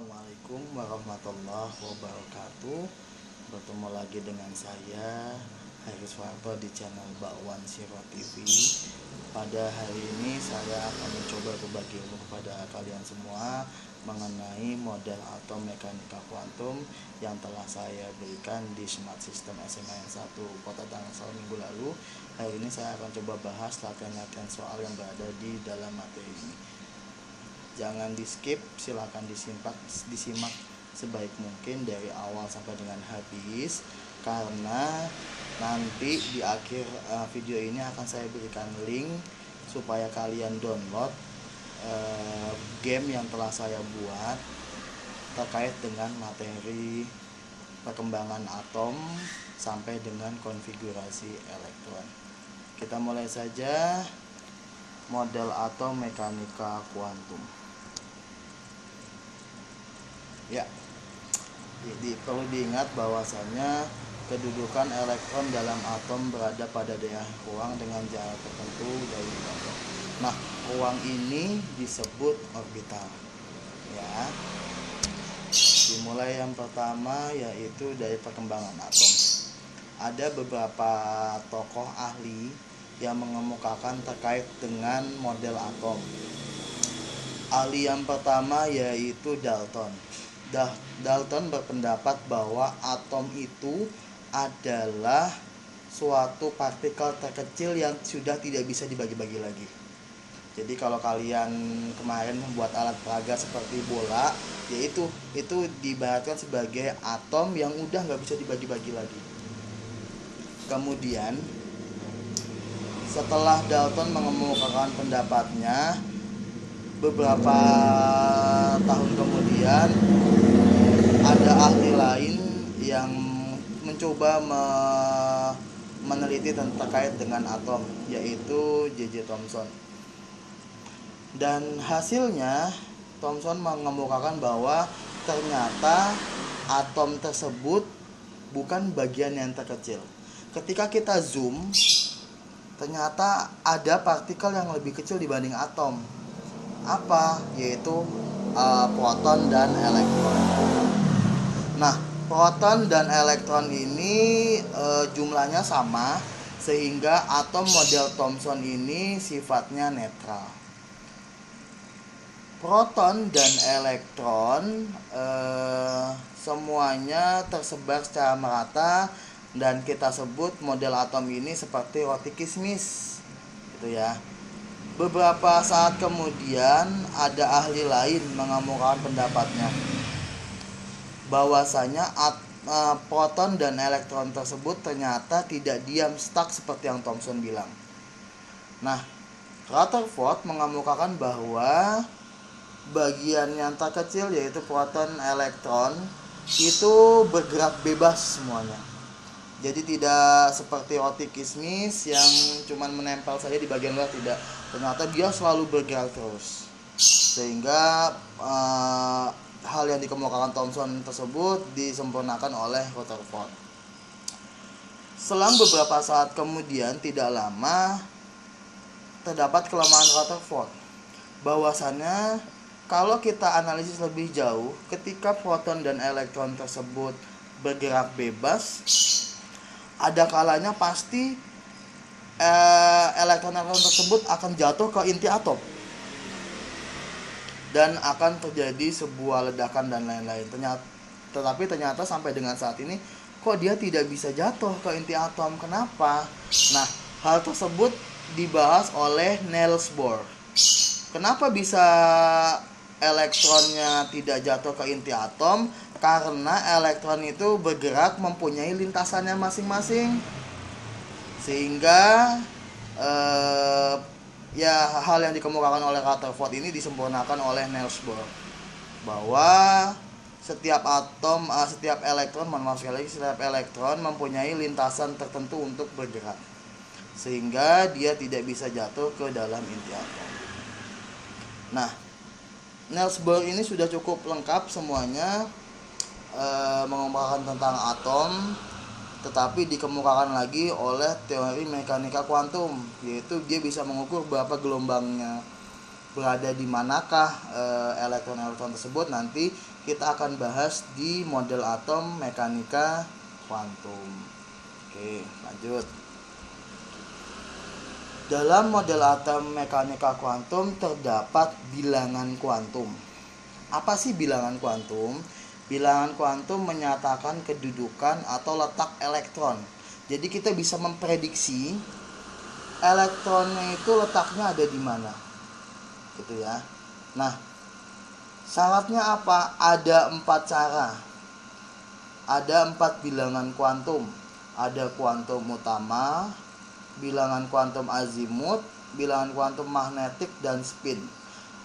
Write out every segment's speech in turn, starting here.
Assalamualaikum warahmatullahi wabarakatuh. Bertemu lagi dengan saya Haris Warto di channel Bakwan Siro TV. Pada hari ini saya akan mencoba berbagi ilmu kepada kalian semua mengenai model atau mekanika kuantum yang telah saya berikan di Smart System SMAN 1 Kota Tangsel minggu lalu. Hari ini saya akan coba bahas latihan-latihan soal yang berada di dalam materi ini. Jangan di skip, silakan disimak sebaik mungkin dari awal sampai dengan habis, karena nanti di akhir video ini akan saya berikan link supaya kalian download game yang telah saya buat terkait dengan materi perkembangan atom sampai dengan konfigurasi elektron. Kita mulai saja. Model atom mekanika kuantum. Ya, perlu diingat bahwasanya kedudukan elektron dalam atom berada pada daerah ruang dengan jarak tertentu dari atom. Nah, ruang ini disebut orbital. Ya. Dimulai yang pertama yaitu dari perkembangan atom. Ada beberapa tokoh ahli yang mengemukakan terkait dengan model atom. Ahli yang pertama yaitu Dalton. Dalton berpendapat bahwa atom itu adalah suatu partikel terkecil yang sudah tidak bisa dibagi-bagi lagi. Jadi kalau kalian kemarin membuat alat peraga seperti bola, yaitu itu diibaratkan sebagai atom yang udah nggak bisa dibagi-bagi lagi. Kemudian setelah Dalton mengemukakan pendapatnya, beberapa tahun kemudian ada ahli lain yang mencoba meneliti terkait dengan atom, yaitu J.J. Thomson. Dan hasilnya Thomson mengemukakan bahwa ternyata atom tersebut bukan bagian yang terkecil. Ketika kita zoom, ternyata ada partikel yang lebih kecil dibanding atom. Apa? Yaitu proton dan elektron. Nah, proton dan elektron ini jumlahnya sama, sehingga atom model Thomson ini sifatnya netral. Proton dan elektron semuanya tersebar secara merata, dan kita sebut model atom ini seperti roti kismis, gitu ya. Beberapa saat kemudian ada ahli lain mengemukakan pendapatnya bahwasanya proton dan elektron tersebut ternyata tidak diam stuck seperti yang Thomson bilang. Nah, Rutherford mengemukakan bahwa bagian yang terkecil yaitu proton elektron itu bergerak bebas semuanya. Jadi tidak seperti roti kismis yang cuman menempel saja di bagian luar, tidak. Ternyata dia selalu bergerak terus. Sehingga hal yang dikemukakan Thomson tersebut disempurnakan oleh Rutherford. Selang beberapa saat kemudian, tidak lama, terdapat kelemahan Rutherford. Bahwasannya kalau kita analisis lebih jauh, ketika proton dan elektron tersebut bergerak bebas, ada kalanya pasti elektron-elektron tersebut akan jatuh ke inti atom dan akan terjadi sebuah ledakan dan lain-lain. Tetapi ternyata sampai dengan saat ini kok dia tidak bisa jatuh ke inti atom. Kenapa? Nah, hal tersebut dibahas oleh Niels Bohr. Kenapa bisa elektronnya tidak jatuh ke inti atom? Karena elektron itu bergerak mempunyai lintasannya masing-masing, sehingga hal yang dikemukakan oleh Rutherford ini disempurnakan oleh Niels Bohr, bahwa setiap elektron mempunyai lintasan tertentu untuk bergerak, sehingga dia tidak bisa jatuh ke dalam inti atom. Nah, Niels Bohr ini sudah cukup lengkap semuanya mengemukakan tentang atom, tetapi dikemukakan lagi oleh teori mekanika kuantum, yaitu dia bisa mengukur berapa gelombangnya berada di manakah elektron-elektron tersebut, nanti kita akan bahas di model atom mekanika kuantum. Oke, lanjut. Dalam model atom mekanika kuantum terdapat bilangan kuantum. Apa sih bilangan kuantum? Bilangan kuantum menyatakan kedudukan atau letak elektron. Jadi kita bisa memprediksi elektronnya itu letaknya ada di mana, gitu ya. Nah, syaratnya apa? Ada 4 cara. Ada 4 bilangan kuantum. Ada kuantum utama, bilangan kuantum azimut, bilangan kuantum magnetik, dan spin.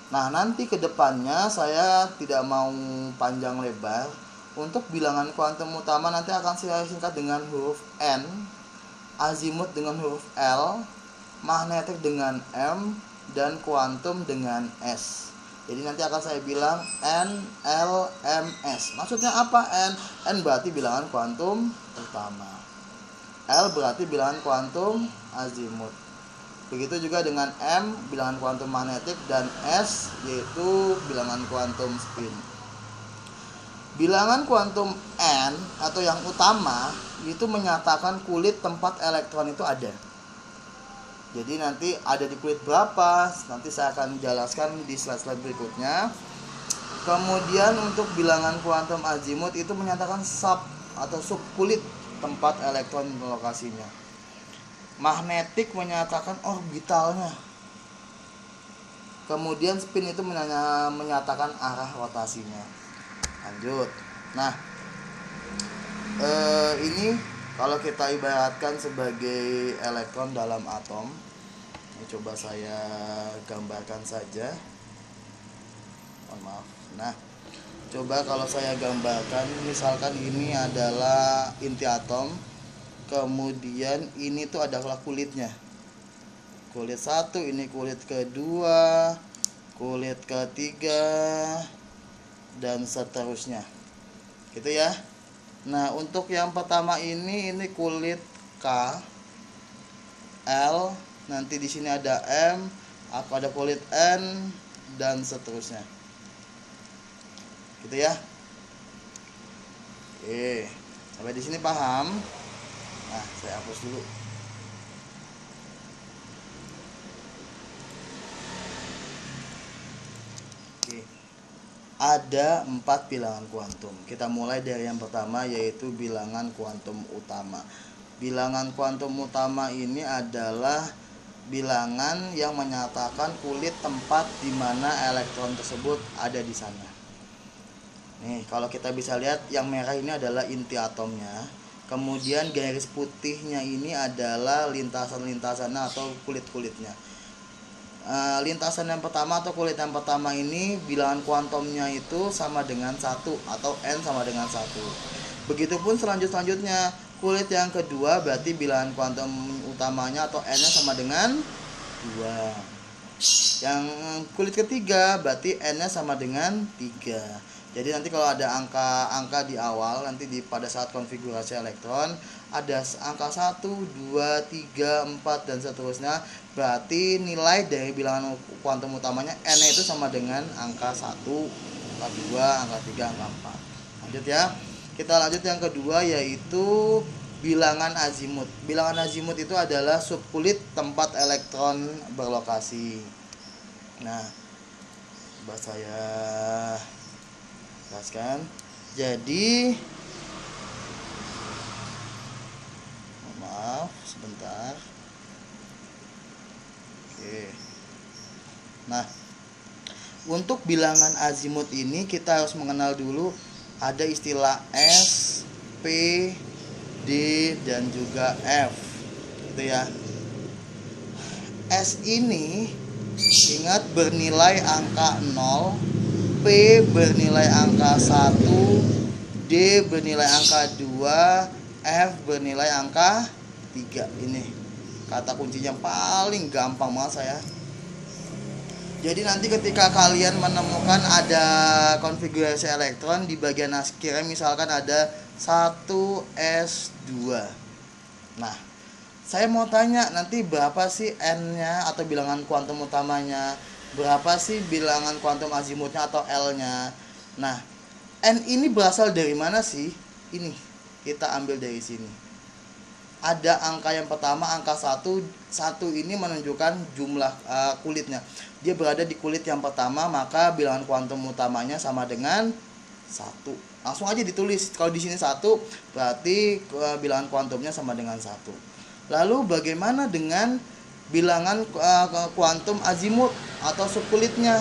Nah, nanti ke depannya saya tidak mau panjang lebar. Untuk bilangan kuantum utama nanti akan saya singkat dengan huruf N, azimut dengan huruf L, magnetik dengan M, dan kuantum dengan S. Jadi nanti akan saya bilang N, L, M, S. Maksudnya apa N? N berarti bilangan kuantum utama. L berarti bilangan kuantum azimut. Begitu juga dengan M, bilangan kuantum magnetik, dan S yaitu bilangan kuantum spin. Bilangan kuantum N atau yang utama itu menyatakan kulit tempat elektron itu ada. Jadi nanti ada di kulit berapa, nanti saya akan jelaskan di slide-slide berikutnya. Kemudian untuk bilangan kuantum azimut itu menyatakan sub atau sub kulit tempat elektron lokasinya. Magnetik menyatakan orbitalnya. Kemudian spin itu menyatakan arah rotasinya. Lanjut. Nah, ini kalau kita ibaratkan sebagai elektron dalam atom. Ini coba saya gambarkan saja. Mohon maaf. Nah, coba kalau saya gambarkan, misalkan ini adalah inti atom. Kemudian ini tuh adalah kulitnya. Kulit 1, ini kulit kedua, kulit ketiga, dan seterusnya. Gitu ya. Nah, untuk yang pertama ini kulit K, L, nanti di sini ada M, ada kulit N, dan seterusnya. Gitu ya. Oke. Sampai di sini paham? Nah, saya hapus dulu. Oke. Ada 4 bilangan kuantum. Kita mulai dari yang pertama, yaitu bilangan kuantum utama. Bilangan kuantum utama ini adalah bilangan yang menyatakan kulit tempat di mana elektron tersebut ada di sana. Nih, kalau kita bisa lihat yang merah ini adalah inti atomnya. Kemudian garis putihnya ini adalah lintasan-lintasannya atau kulit-kulitnya. Lintasan yang pertama atau kulit yang pertama ini bilangan kuantumnya itu sama dengan 1 atau N sama dengan 1. Begitupun selanjutnya kulit yang kedua berarti bilangan kuantum utamanya atau N-nya sama dengan 2. Yang kulit ketiga berarti N-nya sama dengan 3. Jadi nanti kalau ada angka-angka di awal, nanti pada saat konfigurasi elektron ada angka 1, 2, 3, 4 dan seterusnya. Berarti nilai dari bilangan kuantum utamanya N itu sama dengan angka 1, angka 2, angka 3, angka 4. Lanjut ya. Kita lanjut yang kedua, yaitu bilangan azimut. Bilangan azimut itu adalah subkulit tempat elektron berlokasi. Nah, coba saya jelaskan. Jadi, maaf sebentar. Oke. Nah, untuk bilangan azimut ini kita harus mengenal dulu ada istilah S, P, D, dan juga F. Gitu ya. S ini ingat bernilai angka 0, P bernilai angka 1, D bernilai angka 2, F bernilai angka 3. Ini kata kuncinya paling gampang banget saya. Jadi nanti ketika kalian menemukan ada konfigurasi elektron di bagian akhirnya misalkan ada 1s2. Nah, saya mau tanya nanti berapa sih N-nya atau bilangan kuantum utamanya? berapa sih bilangan kuantum azimutnya atau L-nya. Nah, N ini berasal dari mana sih? Ini kita ambil dari sini. Ada angka yang pertama, angka 1. 1 ini menunjukkan jumlah kulitnya. Dia berada di kulit yang pertama, maka bilangan kuantum utamanya sama dengan 1. Langsung aja ditulis. Kalau di sini 1, berarti bilangan kuantumnya sama dengan 1. Lalu bagaimana dengan bilangan kuantum azimut atau subkulitnya?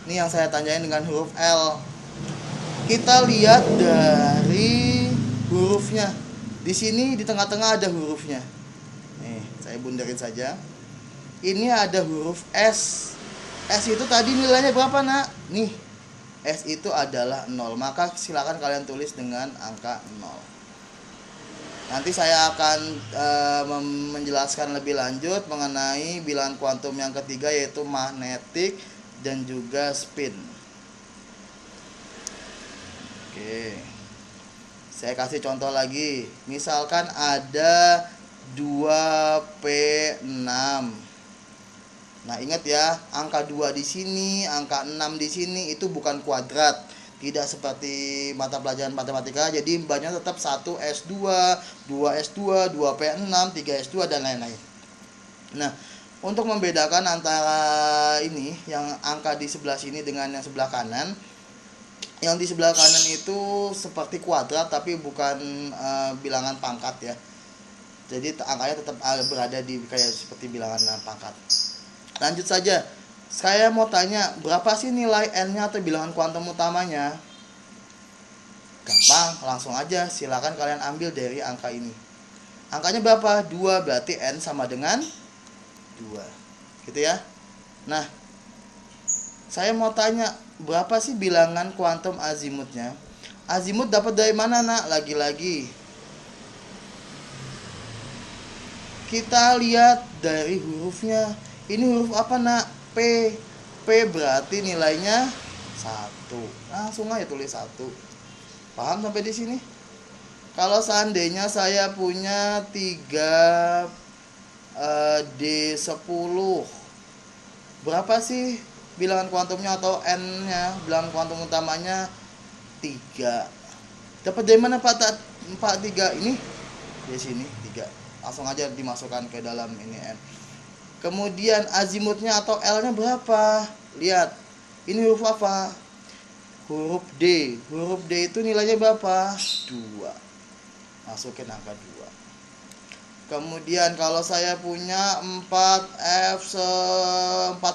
Ini yang saya tanyain dengan huruf L. Kita lihat dari hurufnya. Di sini di tengah-tengah ada hurufnya. Nih, saya bundarin saja. Ini ada huruf S. S itu tadi nilainya berapa, Nak? Nih, S itu adalah 0. Maka silakan kalian tulis dengan angka 0. Nanti saya akan menjelaskan lebih lanjut mengenai bilangan kuantum yang ketiga, yaitu magnetik dan juga spin. Oke. Saya kasih contoh lagi. Misalkan ada 2P6. Nah, ingat ya, angka 2 di sini, angka 6 di sini itu bukan kuadrat. Tidak seperti mata pelajaran matematika. Jadi banyak tetap 1S2, 2S2, 2P6, 3S2 dan lain-lain. Nah, untuk membedakan antara ini yang angka di sebelah sini dengan yang sebelah kanan, yang di sebelah kanan itu seperti kuadrat tapi bukan bilangan pangkat ya. Jadi angkanya tetap berada di kayak seperti bilangan pangkat. Lanjut saja. Saya mau tanya, berapa sih nilai N-nya atau bilangan kuantum utamanya? Gampang, langsung aja. Silakan kalian ambil dari angka ini. Angkanya berapa? 2, berarti N sama dengan 2. Gitu ya. Nah, saya mau tanya, berapa sih bilangan kuantum azimutnya? Azimut dapat dari mana, Nak? Lagi-lagi kita lihat dari hurufnya. Ini huruf apa, Nak? P. P berarti nilainya 1. Langsung aja tulis 1. Paham sampai di sini? Kalau seandainya saya punya 3 D10, berapa sih bilangan kuantumnya atau N-nya, bilangan kuantum utamanya? 3. Dapat dari mana Pak 3 ini? Di sini 3. Langsung aja dimasukkan ke dalam ini N. Kemudian azimutnya atau L-nya berapa? Lihat. Ini huruf apa? Huruf D. Huruf D itu nilainya berapa? 2. Masukin angka 2. Kemudian kalau saya punya 4F14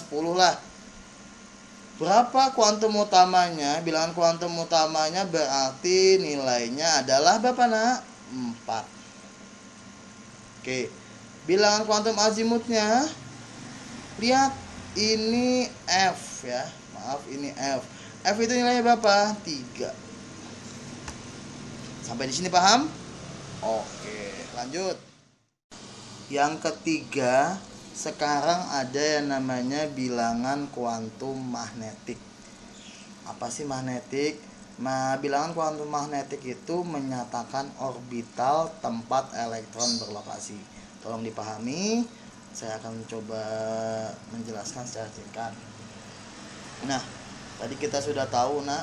10 lah. Berapa kuantum utamanya? Bilangan kuantum utamanya berarti nilainya adalah berapa, Nak? 4. Oke. Bilangan kuantum azimutnya, lihat ini F ya. Maaf, ini F. F itu nilainya berapa? 3. Sampai di sini paham? Oke, lanjut. Yang ketiga, sekarang ada yang namanya bilangan kuantum magnetik. Apa sih magnetik? Nah, bilangan kuantum magnetik itu menyatakan orbital tempat elektron berlokasi. Tolong dipahami, saya akan coba menjelaskan secara singkat. Nah, tadi kita sudah tahu, Nak,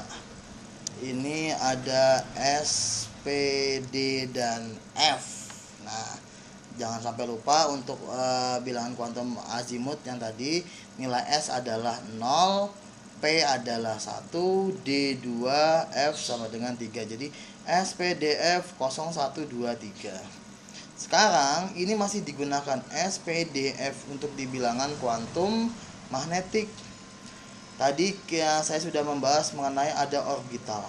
ini ada S, P, D, dan F. Nah, jangan sampai lupa untuk bilangan kuantum azimut yang tadi, nilai S adalah 0, P adalah 1, D 2, F sama dengan 3. Jadi S, P, D, F 0, 1, 2, 3. Sekarang ini masih digunakan S, P, D, F untuk dibilangan kuantum magnetik. Tadi saya sudah membahas mengenai ada orbital.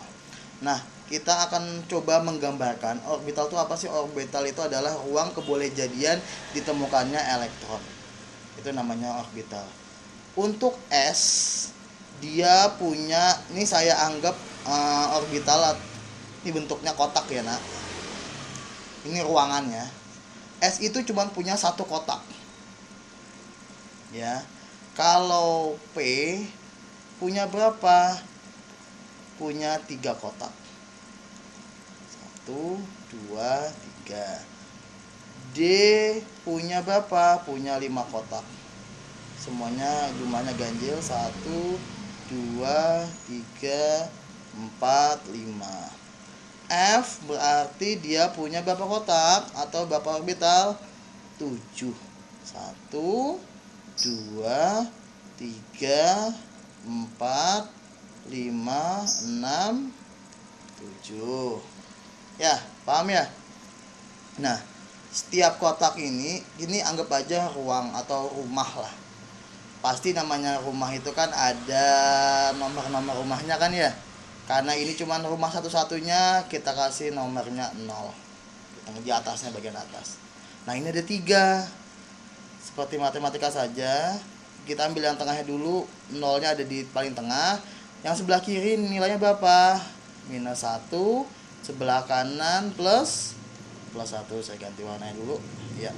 Nah, kita akan coba menggambarkan orbital itu apa sih? Orbital itu adalah ruang kebolehjadian ditemukannya elektron. Itu namanya orbital. Untuk S, dia punya, ini saya anggap orbital ini bentuknya kotak ya, Nak. Ini ruangannya. S itu cuma punya satu kotak. Ya. Kalau P punya berapa? Punya 3 kotak. 1, 2, 3. D punya berapa? Punya 5 kotak. semuanya jumlahnya ganjil. 1, 2, 3, 4, 5. F berarti dia punya berapa kotak atau berapa orbital? 7. 1, 2, 3, 4, 5, 6, 7. Ya, paham ya? Nah, setiap kotak ini anggap aja ruang atau rumah lah. Pasti namanya rumah itu kan ada nomor-nomor rumahnya kan ya. Karena ini cuma rumah satu-satunya, kita kasih nomornya 0. Di atasnya, bagian atas. Nah, ini ada 3. Seperti matematika saja. Kita ambil yang tengahnya dulu. 0-nya ada di paling tengah. Yang sebelah kiri nilainya berapa? -1. Sebelah kanan plus 1. Saya ganti warnanya dulu. Ya.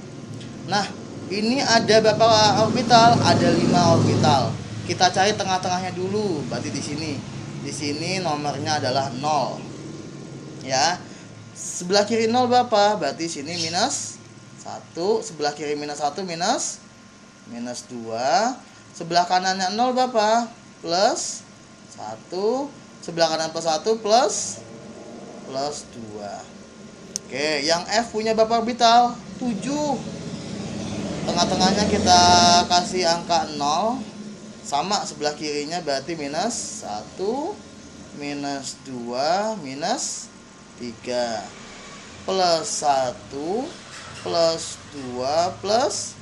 Nah, ini ada berapa orbital? Ada 5 orbital. Kita cari tengah-tengahnya dulu. Berarti di sini. Di sini nomornya adalah 0. Ya. Sebelah kiri 0 berapa? Berarti sini -1. Sebelah kiri -1 minus 2. Sebelah kanannya 0 berapa? Plus 1. Sebelah kanan plus 1 plus 2. Oke, yang F punya berapa orbital? 7. Tengah-tengahnya kita kasih angka 0. Sama sebelah kirinya berarti -1, -2, -3. Plus 1, plus 2, plus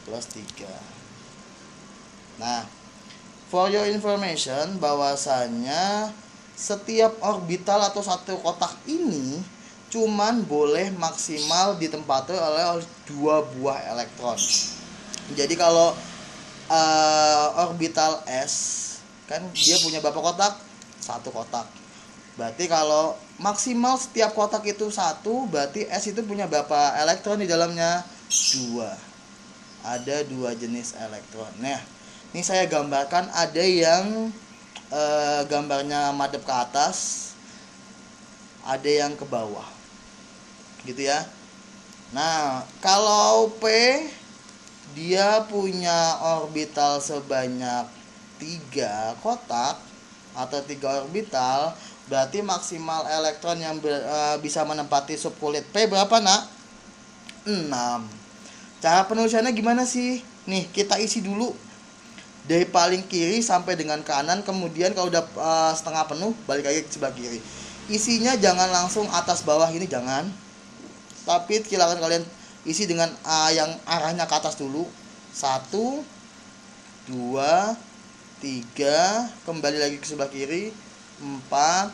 3. Nah, for your information, bahwasanya setiap orbital atau satu kotak ini cuman boleh maksimal ditempati oleh 2 buah elektron. Jadi kalau orbital S kan dia punya berapa kotak? 1 kotak. Berarti kalau maksimal setiap kotak itu 1, berarti S itu punya berapa elektron di dalamnya? 2. Ada 2 jenis elektron. Nah, ini saya gambarkan, ada yang gambarnya madep ke atas, ada yang ke bawah, gitu ya. Nah, kalau P dia punya orbital sebanyak 3 kotak atau 3 orbital, berarti maksimal elektron yang bisa menempati subkulit P berapa, nak? 6. Cara penulisannya gimana sih? Nih, kita isi dulu dari paling kiri sampai dengan kanan, kemudian kalau udah setengah penuh balik lagi ke sebelah kiri. Isinya jangan langsung atas bawah ini, jangan, tapi silakan kalian isi dengan yang arahnya ke atas dulu. 1, 2, 3, kembali lagi ke sebelah kiri. 4,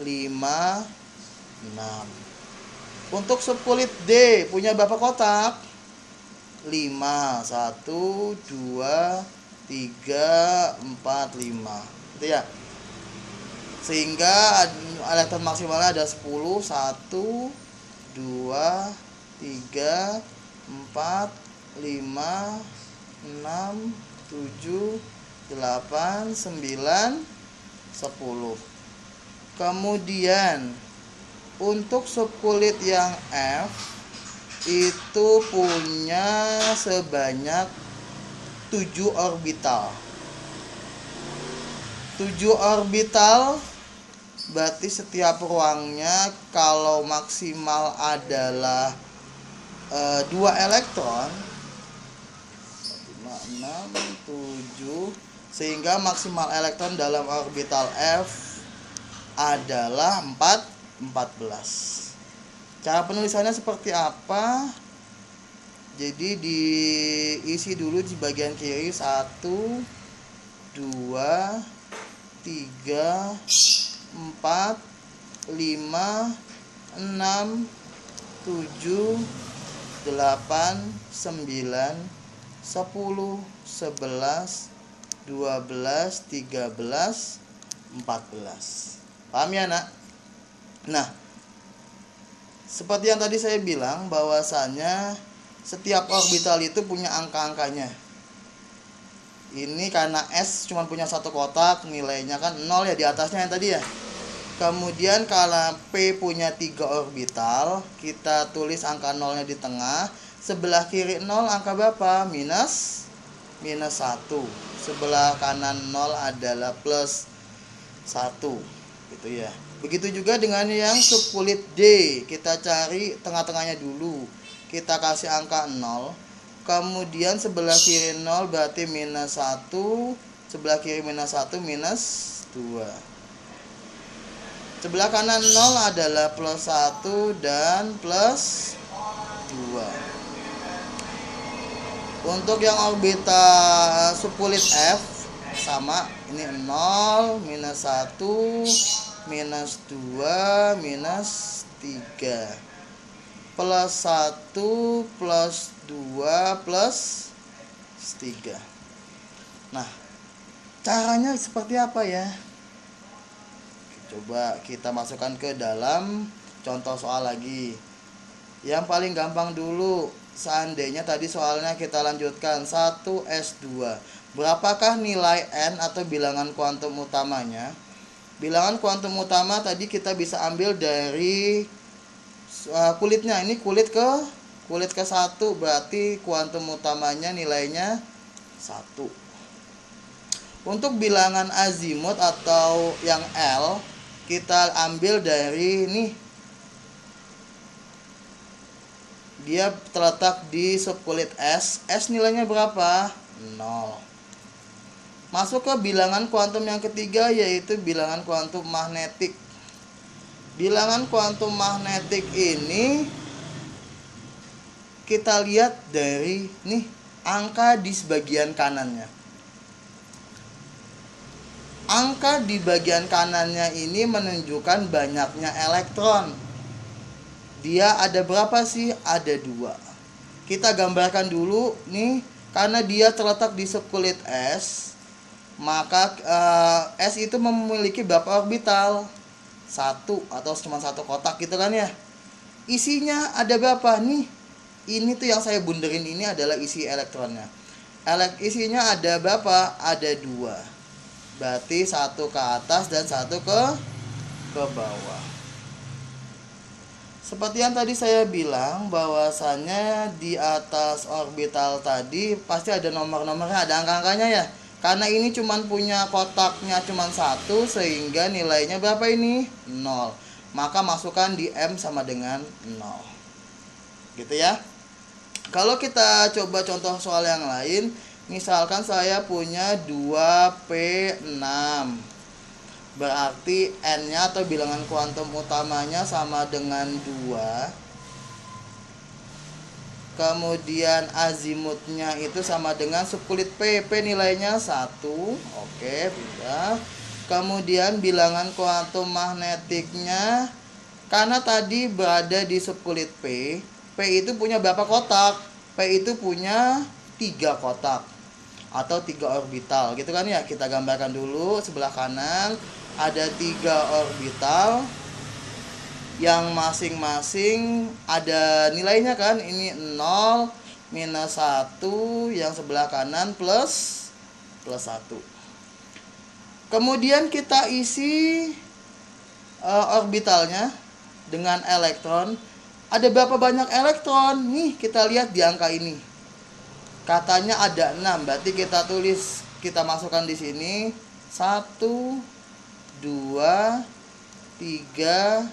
5, 6. Untuk subkulit D punya berapa kotak? 5. 1, 2, 3, 4, 5. Gitu ya. Sehingga elektron maksimalnya ada 10. 1, 2, 3, 4, 5, 6, 7, 8, 9, 10. Kemudian untuk subkulit yang F itu punya sebanyak 7 orbital. 7 orbital berarti setiap ruangnya kalau maksimal adalah 2 elektron, 5, 6, 7, sehingga maksimal elektron dalam orbital F adalah 14. Cara penulisannya seperti apa? Jadi diisi dulu di bagian kiri. 1, 2, 3, 4, 5, 6, 7, 8, 9, 10, 11, 12, 13, 14. Paham ya, nak? Nah, seperti yang tadi saya bilang, bahwasanya setiap orbital itu punya angka-angkanya. Ini karena S cuma punya 1 kotak, nilainya kan 0 ya di atasnya yang tadi ya. Kemudian kalau P punya 3 orbital, kita tulis angka 0-nya di tengah. Sebelah kiri 0 angka berapa? -1. minus 1. Sebelah kanan 0 adalah plus 1. Gitu ya. Begitu juga dengan yang subkulit D. Kita cari tengah-tengahnya dulu. Kita kasih angka 0. Kemudian sebelah kiri 0 berarti minus 1. Sebelah kiri minus 1 minus 2. Sebelah kanan 0 adalah plus 1 dan plus 2. Untuk yang orbital subkulit F sama, ini 0, minus 1, minus 2, minus 3, plus 1, plus 2, plus 3. Nah, caranya seperti apa ya? Coba kita masukkan ke dalam contoh soal lagi. Yang paling gampang dulu, seandainya tadi soalnya kita lanjutkan 1S2. Berapakah nilai N atau bilangan kuantum utamanya? Bilangan kuantum utama tadi kita bisa ambil dari kulitnya. Ini kulit ke 1, berarti kuantum utamanya nilainya 1. Untuk bilangan azimut atau yang L, kita ambil dari nih. Dia terletak di subkulit S. S nilainya berapa? 0. Masuk ke bilangan kuantum yang ketiga, yaitu bilangan kuantum magnetik. Bilangan kuantum magnetik ini kita lihat dari nih angka di bagian kanannya. Angka di bagian kanannya ini menunjukkan banyaknya elektron. Dia ada berapa sih? Ada 2. Kita gambarkan dulu nih, karena dia terletak di subkulit S, maka S itu memiliki berapa orbital? 1 atau cuma 1 kotak gitu kan ya. Isinya ada berapa nih? Ini tuh yang saya bunderin ini adalah isi elektronnya. Isinya ada berapa? Ada 2. Berarti 1 ke atas dan 1 ke bawah. Seperti yang tadi saya bilang, bahwasannya di atas orbital tadi pasti ada nomor-nomornya, ada angka-angkanya ya. Karena ini cuman punya kotaknya cuman 1, sehingga nilainya berapa ini? 0. Maka masukkan di M sama dengan 0. Gitu ya. Kalau kita coba contoh soal yang lain, misalkan saya punya 2P6. Berarti N-nya atau bilangan kuantum utamanya sama dengan 2. Kemudian azimutnya itu sama dengan subkulit P. P nilainya 1. Oke, pindah. Kemudian bilangan kuantum magnetiknya, karena tadi berada di subkulit P. P itu punya berapa kotak? P itu punya 3 kotak atau 3 orbital gitu kan ya. Kita gambarkan dulu sebelah kanan. Ada 3 orbital yang masing-masing ada nilainya kan. Ini 0, minus 1, yang sebelah kanan plus 1. Kemudian kita isi orbitalnya dengan elektron. Ada berapa banyak elektron? Nih kita lihat di angka ini. Katanya ada 6, berarti kita tulis, kita masukkan di sini 1, 2, 3,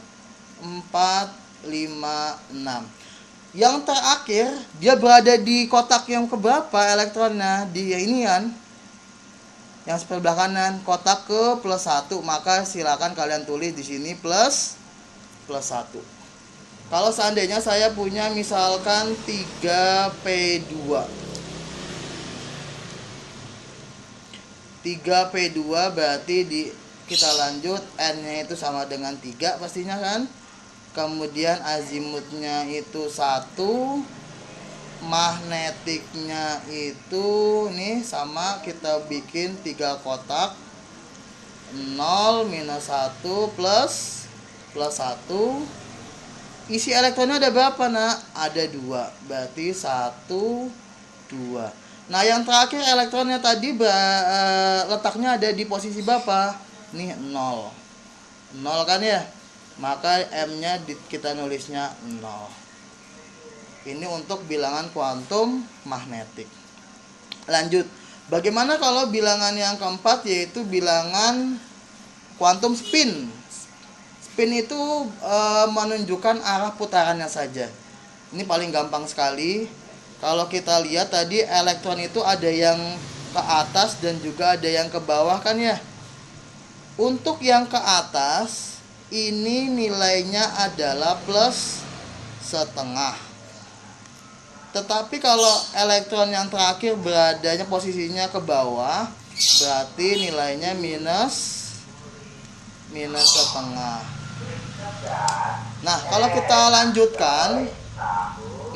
4, 5, 6. Yang terakhir dia berada di kotak yang keberapa elektronnya? Di ini kan, yang sebelah kanan, kotak ke plus 1. Maka silakan kalian tulis di sini plus 1. Kalau seandainya saya punya misalkan 3P2. 3P2 berarti kita lanjut, N-nya itu sama dengan 3 pastinya kan. Kemudian azimutnya itu 1. Magnetiknya itu nih sama, kita bikin 3 kotak. 0, minus 1, plus 1. Isi elektronnya ada berapa nak? Ada 2. Berarti 1, 2. Nah yang terakhir elektronnya tadi letaknya ada di posisi berapa? Nih 0 kan ya. Maka M-nya kita nulisnya 0. Ini untuk bilangan kuantum magnetik. Lanjut, Bagaimana kalau bilangan yang keempat, yaitu bilangan quantum spin? Spin itu menunjukkan arah putarannya saja. Ini paling gampang sekali. Kalau kita lihat tadi elektron itu ada yang ke atas dan juga ada yang ke bawah kan ya. Untuk yang ke atas ini nilainya adalah plus setengah. Tetapi kalau elektron yang terakhir beradanya posisinya ke bawah, berarti nilainya minus setengah. Nah, kalau kita lanjutkan,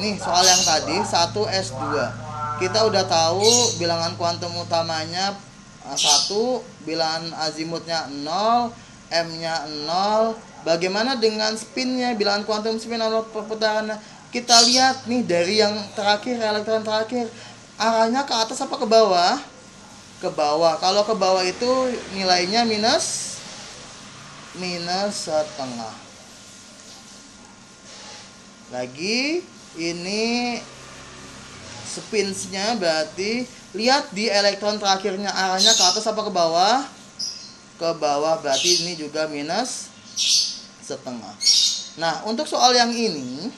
nih soal yang tadi 1S2, kita udah tahu bilangan kuantum utamanya 1, bilangan azimutnya 0, M-nya 0. Bagaimana dengan spinnya, bilangan kuantum spin atau perputarannya? Kita lihat nih dari yang terakhir, elektron terakhir, arahnya ke atas apa ke bawah? Ke bawah. Kalau ke bawah itu nilainya minus setengah. Lagi ini spinsnya, berarti lihat di elektron terakhirnya arahnya ke atas apa ke bawah? Ke bawah, berarti ini juga minus setengah. Nah, untuk soal yang ini,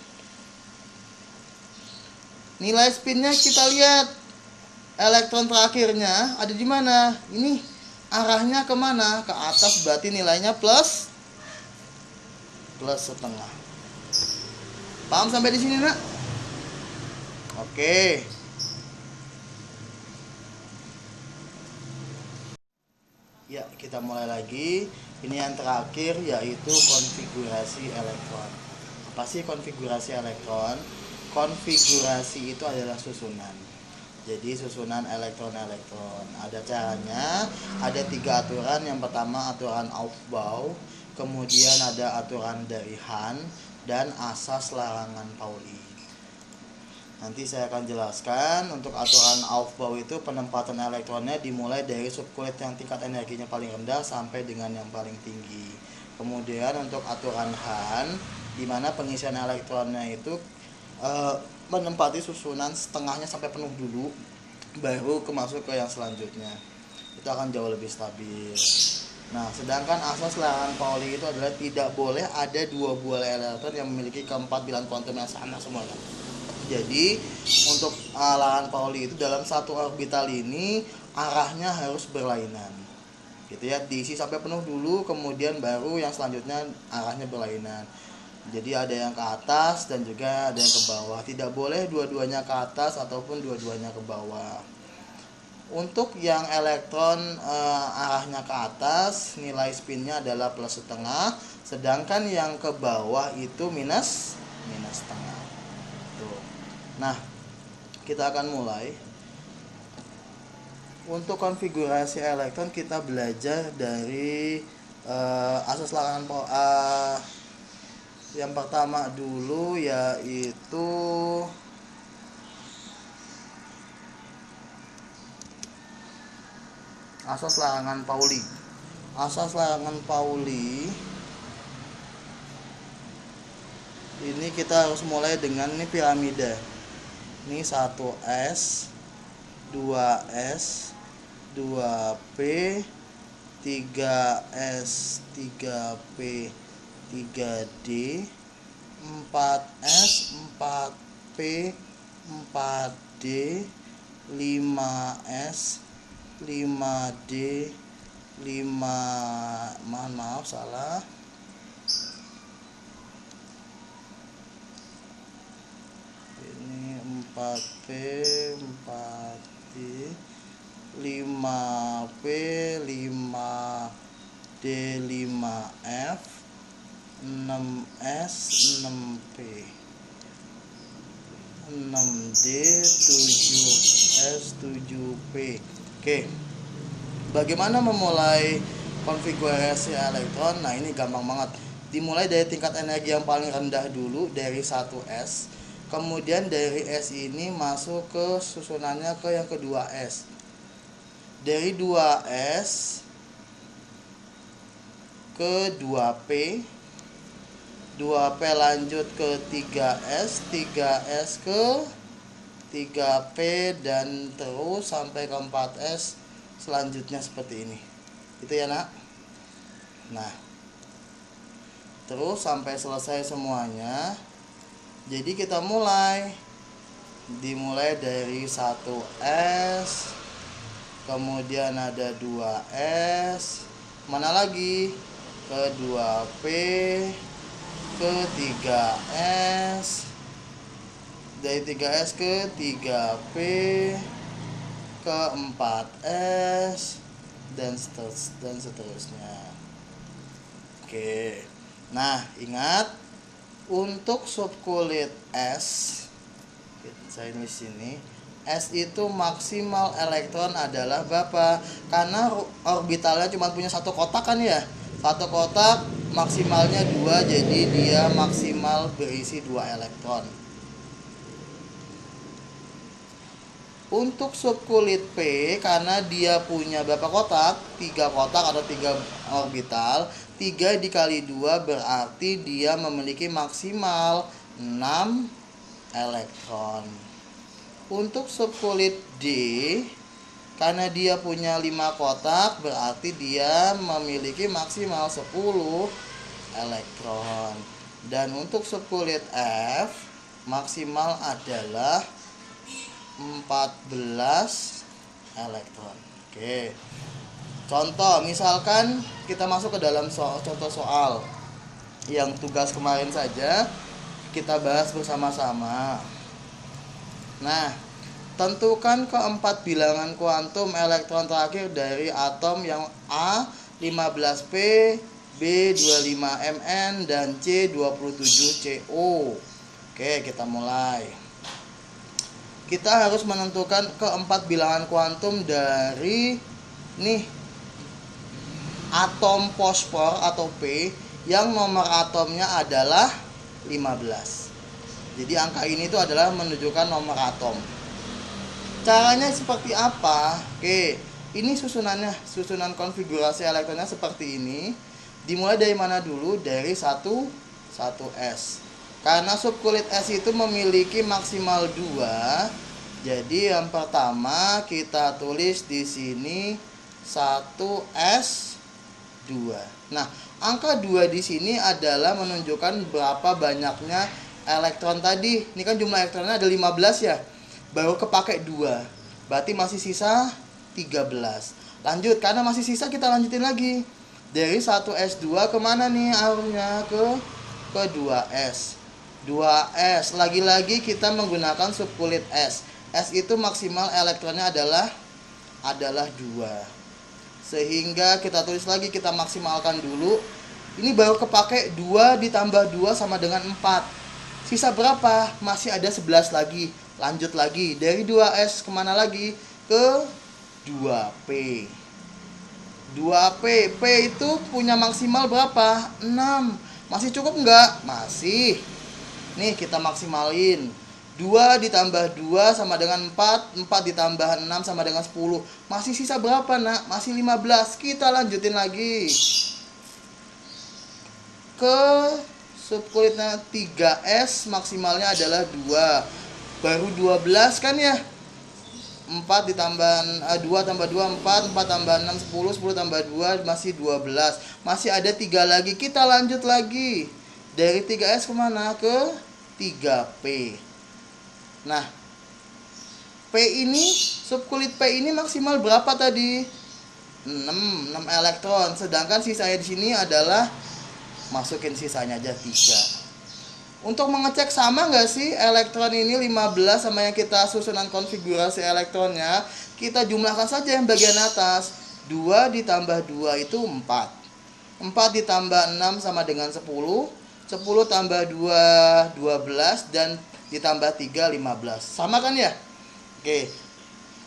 nilai spinnya kita lihat elektron terakhirnya ada di mana? Ini arahnya kemana? Ke atas, berarti nilainya plus setengah. Paham sampai di sini, nak? Oke. Ya, kita mulai lagi. Ini yang terakhir, yaitu konfigurasi elektron. Apa sih konfigurasi elektron? Konfigurasi itu adalah susunan. Jadi susunan elektron-elektron. Ada caranya, ada 3 aturan. Yang pertama aturan Aufbau, kemudian ada aturan dari Hahn, dan asas larangan Pauli. Nanti saya akan jelaskan. Untuk aturan Aufbau itu penempatan elektronnya dimulai dari subkulit yang tingkat energinya paling rendah sampai dengan yang paling tinggi. Kemudian untuk aturan Hahn, di mana pengisian elektronnya itu menempati susunan setengahnya sampai penuh dulu, baru masuk ke yang selanjutnya. Itu akan jauh lebih stabil. Nah, sedangkan asas larangan Pauli itu adalah tidak boleh ada 2 buah elektron yang memiliki keempat bilangan kuantum yang sama semuanya. Jadi untuk larangan Pauli itu dalam satu orbital ini arahnya harus berlainan, gitu ya. Diisi sampai penuh dulu, kemudian baru yang selanjutnya arahnya berlainan. Jadi ada yang ke atas dan juga ada yang ke bawah. Tidak boleh dua-duanya ke atas ataupun dua-duanya ke bawah. Untuk yang elektron arahnya ke atas, nilai spinnya adalah plus setengah. Sedangkan yang ke bawah itu minus setengah. Tuh. Nah, kita akan mulai. Untuk konfigurasi elektron kita belajar dari asas larangan yang pertama dulu, yaitu asas larangan Pauli. Asas larangan Pauli ini kita harus mulai dengan ini piramida. Ini 1S, 2S, 2P, 3S, 3P, 3D, 4S, 4P, 4D, 5S, 5D, 5, maaf salah. Ini 4P, 4D, 5P, 5D, 5F, 6S, 6P, 6D, 7S, 7P. Oke. Bagaimana memulai konfigurasi elektron? Nah, ini gampang banget. Dimulai dari tingkat energi yang paling rendah dulu, dari 1S. Kemudian dari S ini masuk ke susunannya ke yang kedua S. Dari 2S ke 2P, 2P lanjut ke 3S, 3S ke 3P, dan terus sampai ke 4S selanjutnya seperti ini. Itu ya nak. Nah, terus sampai selesai semuanya. Jadi kita dimulai dari 1S, kemudian ada 2S, mana lagi, ke 2P, ke 3S, dari 3S ke 3P, ke 4S, dan seterusnya. Oke. Nah, ingat, untuk subkulit S, saya nulis sini, S itu maksimal elektron adalah berapa? Karena orbitalnya cuma punya satu kotak kan ya. Satu kotak maksimalnya 2, jadi dia maksimal berisi 2 elektron. Untuk subkulit P, karena dia punya berapa kotak? 3 kotak atau 3 orbital. 3 dikali 2 berarti dia memiliki maksimal 6 elektron. Untuk subkulit D, karena dia punya 5 kotak, berarti dia memiliki maksimal 10 elektron. Dan untuk subkulit F, maksimal adalah 14 elektron. Oke. Contoh, misalkan kita masuk ke dalam contoh soal yang tugas kemarin saja kita bahas bersama-sama. Nah, tentukan keempat bilangan kuantum elektron terakhir dari atom yang A 15P, B 25Mn, dan C 27Co. Oke, kita mulai. Kita harus menentukan keempat bilangan kuantum dari atom fosfor atau P yang nomor atomnya adalah 15. Jadi angka ini itu adalah menunjukkan nomor atom. Caranya seperti apa? Oke, ini susunan konfigurasi elektronnya seperti ini. Dimulai dari mana dulu? Dari 1S. Karena subkulit S itu memiliki maksimal 2, jadi yang pertama kita tulis di sini 1S2. Nah, angka 2 di sini adalah menunjukkan berapa banyaknya elektron tadi. Ini kan jumlah elektronnya ada 15 ya. Baru kepakai 2. Berarti masih sisa 13. Lanjut, karena masih sisa kita lanjutin lagi. Dari 1S2 kemana nih arahnya? Ke 2S. 2S, lagi-lagi kita menggunakan subkulit S. S itu maksimal elektronnya adalah 2. Sehingga kita tulis lagi, kita maksimalkan dulu. Ini baru kepakai 2 ditambah 2 sama dengan 4. Sisa berapa? Masih ada 11 lagi. Lanjut lagi, dari 2S kemana lagi? Ke 2P. 2P, P itu punya maksimal berapa? 6. Masih cukup enggak? Masih. Nih kita maksimalin. 2 ditambah 2 sama dengan 4. 4 ditambah 6 sama dengan 10. Masih sisa berapa nak? Masih 15. Kita lanjutin lagi. Ke subkulitnya 3S maksimalnya adalah 2. Baru 12 kan ya? 4 ditambah 2 tambah 2 4. 4 tambah 6 10. 10 tambah 2 masih 12. Masih ada 3 lagi. Kita lanjut lagi. Dari 3S kemana? Ke 3P. Nah, P ini, subkulit P ini maksimal berapa tadi? 6 elektron. Sedangkan sisanya di sini adalah, masukin sisanya aja 3. Untuk mengecek sama nggak sih elektron ini 15 sama yang kita susunan konfigurasi elektronnya, kita jumlahkan saja yang bagian atas. 2 ditambah 2 itu 4. 4 ditambah 6 sama dengan 10. 10 tambah 2 12 dan ditambah 3 15. Sama kan ya? Oke.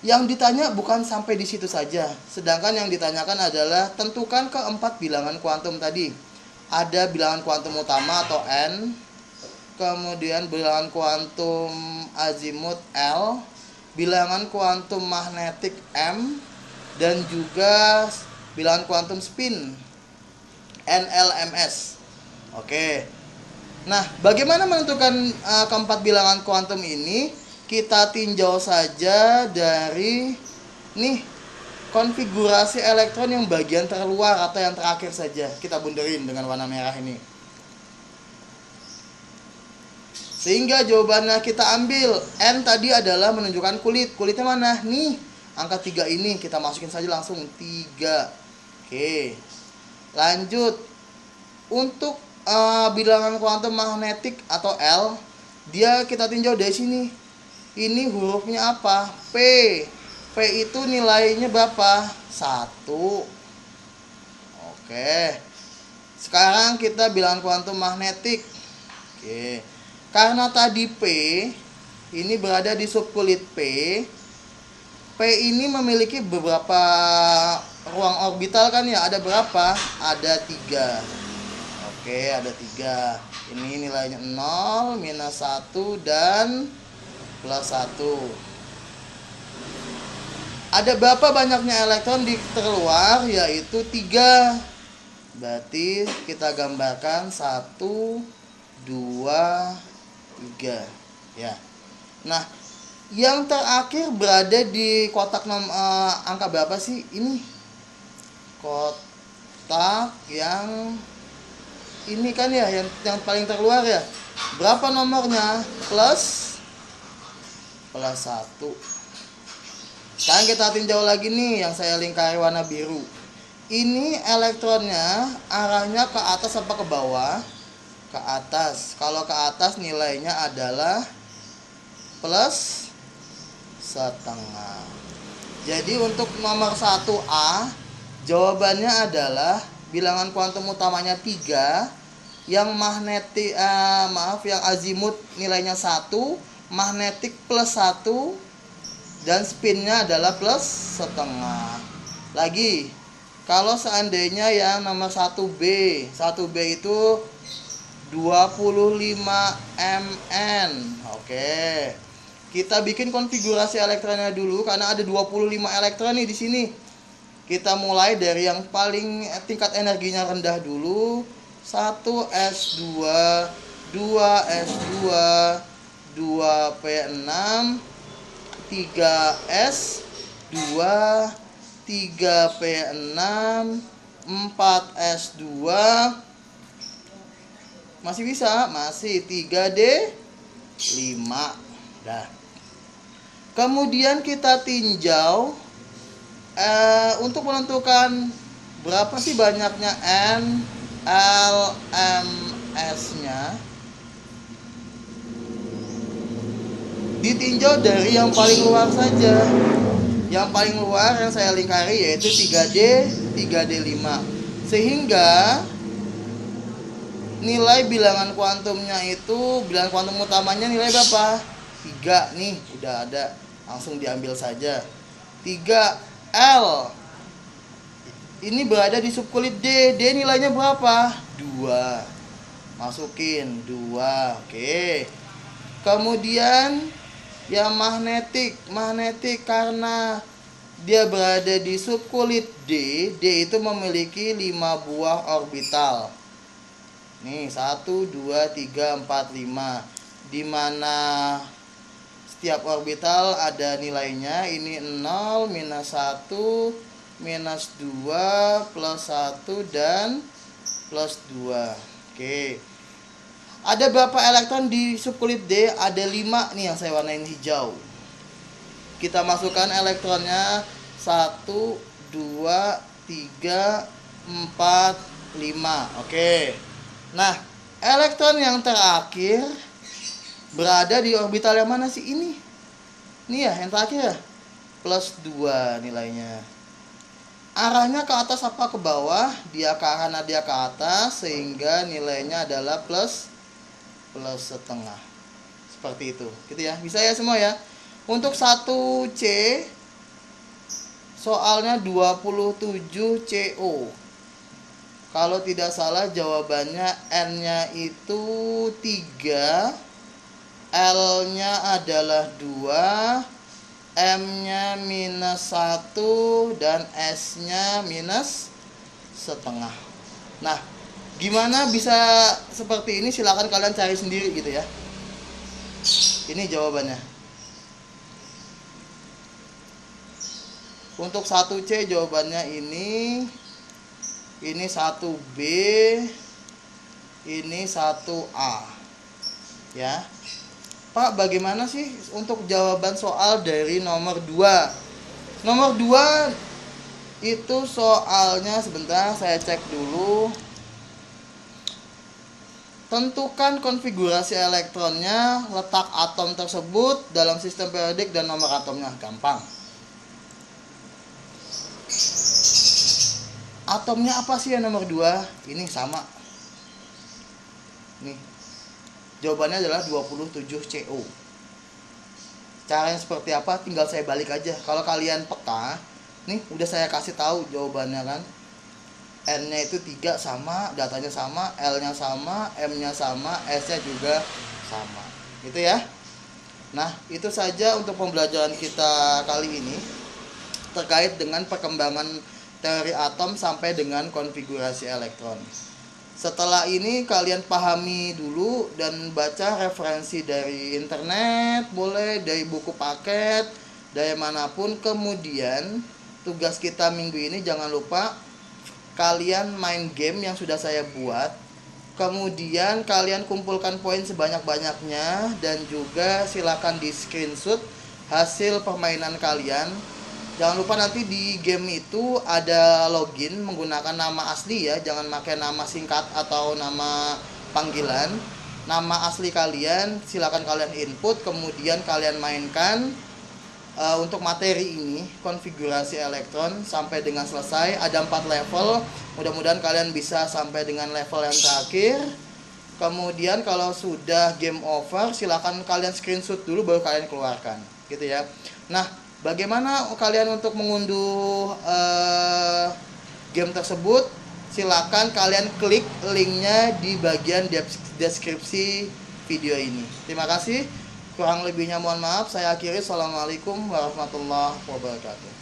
Yang ditanya bukan sampai di situ saja. Sedangkan yang ditanyakan adalah tentukan keempat bilangan kuantum tadi. Ada bilangan kuantum utama atau N, kemudian bilangan kuantum azimut L, bilangan kuantum magnetik M, dan juga bilangan kuantum spin NLMS. Oke. Nah, bagaimana menentukan keempat bilangan kuantum ini? kita tinjau saja dari nih konfigurasi elektron yang bagian terluar atau yang terakhir saja. Kita bunderin dengan warna merah ini. Sehingga jawabannya kita ambil. N tadi adalah menunjukkan kulit. Kulitnya mana? Nih, angka 3 ini kita masukin saja langsung 3. Oke. Lanjut. Untuk bilangan kuantum magnetik atau L, dia kita tinjau dari sini. Ini hurufnya apa? P. P itu nilainya berapa? 1. Oke. Sekarang kita bilangan kuantum magnetik. Oke. Karena tadi P ini berada di subkulit P. P ini memiliki beberapa ruang orbital kan ya? Ada berapa? Ada 3. Oke, ada 3. Ini nilainya 0, minus 1, dan plus 1. Ada berapa banyaknya elektron di terluar? Yaitu 3. Berarti kita gambarkan 1, 2, 3. Ya. Nah, yang terakhir berada di kotak angka berapa sih? Ini kotak yang ini kan ya, yang paling terluar ya. Berapa nomornya? Plus 1. Sekarang kita tinjau lagi nih yang saya lingkari warna biru. Ini elektronnya arahnya ke atas apa ke bawah? Ke atas. Kalau ke atas nilainya adalah plus setengah. Jadi untuk nomor 1A jawabannya adalah bilangan kuantum utamanya 3, yang magnetik yang azimut nilainya 1, magnetik plus 1, dan spinnya adalah plus setengah. Lagi, kalau seandainya yang nomor 1B, 1B itu 25 mN. Oke. Kita bikin konfigurasi elektronnya dulu karena ada 25 elektron nih di sini. Kita mulai dari yang paling tingkat energinya rendah dulu. 1s2, 2s2, 2p6, 3s2, 3p6, 4s2. Masih bisa? Masih. 3d5. Dah. Kemudian kita tinjau untuk menentukan berapa sih banyaknya N, L, M, S-nya. Ditinjau dari yang paling luar saja. Yang paling luar yang saya lingkari yaitu 3D, 3D5. Sehingga nilai bilangan kuantumnya itu, bilangan kuantum utamanya nilai berapa? 3 nih, udah ada. Langsung diambil saja. 3L. Ini berada di subkulit D. D nilainya berapa? 2. Masukin 2. Oke. Kemudian yang magnetik karena dia berada di subkulit D. D itu memiliki 5 buah orbital. Nih 1, 2, 3, 4, 5. Di mana setiap orbital ada nilainya. Ini 0, minus 1, minus 2, plus 1, dan plus 2. Oke. Ada berapa elektron di subkulit D? Ada 5 nih yang saya warnain hijau. Kita masukkan elektronnya 1, 2, 3, 4, 5. Oke. Nah, elektron yang terakhir berada di orbital yang mana sih ini? Ini ya, yang terakhir ya. Plus 2 nilainya. Arahnya ke atas apa ke bawah? Karena dia ke atas, sehingga nilainya adalah plus setengah. Seperti itu. Gitu ya. Bisa ya semua ya. Untuk 1C soalnya 27 CO. Kalau tidak salah jawabannya N-nya itu 3, L-nya adalah 2, M-nya minus 1, dan S-nya minus setengah. Nah, gimana bisa seperti ini? Silakan kalian cari sendiri gitu ya. Ini jawabannya. Untuk 1C jawabannya ini 1B, ini 1A. Ya. Pak, bagaimana sih untuk jawaban soal dari nomor 2? Nomor 2 itu soalnya, sebentar saya cek dulu. Tentukan konfigurasi elektronnya, letak atom tersebut dalam sistem periodik dan nomor atomnya. Gampang. Atomnya apa sih yang nomor 2? Ini sama. Nih. Jawabannya adalah 27CO. Caranya seperti apa? Tinggal saya balik aja. Kalau kalian peka, nih udah saya kasih tahu jawabannya kan. N-nya itu 3 sama, datanya sama, L-nya sama, M-nya sama, S-nya juga sama. Gitu ya. Nah, itu saja untuk pembelajaran kita kali ini terkait dengan perkembangan teori atom sampai dengan konfigurasi elektron. Setelah ini kalian pahami dulu dan baca referensi dari internet, boleh dari buku paket, dari manapun. Kemudian tugas kita minggu ini jangan lupa kalian main game yang sudah saya buat. Kemudian kalian kumpulkan poin sebanyak-banyaknya dan juga silakan di screenshot hasil permainan kalian. Jangan lupa nanti di game itu ada login menggunakan nama asli ya, jangan pakai nama singkat atau nama panggilan. Nama asli kalian silakan kalian input, kemudian kalian mainkan. Untuk materi ini, konfigurasi elektron sampai dengan selesai. Ada 4 level, mudah-mudahan kalian bisa sampai dengan level yang terakhir. Kemudian kalau sudah game over, silakan kalian screenshot dulu baru kalian keluarkan, gitu ya. Nah, bagaimana kalian untuk mengunduh game tersebut? Silakan kalian klik linknya di bagian deskripsi video ini. Terima kasih. Kurang lebihnya mohon maaf. Saya akhiri. Assalamualaikum warahmatullahi wabarakatuh.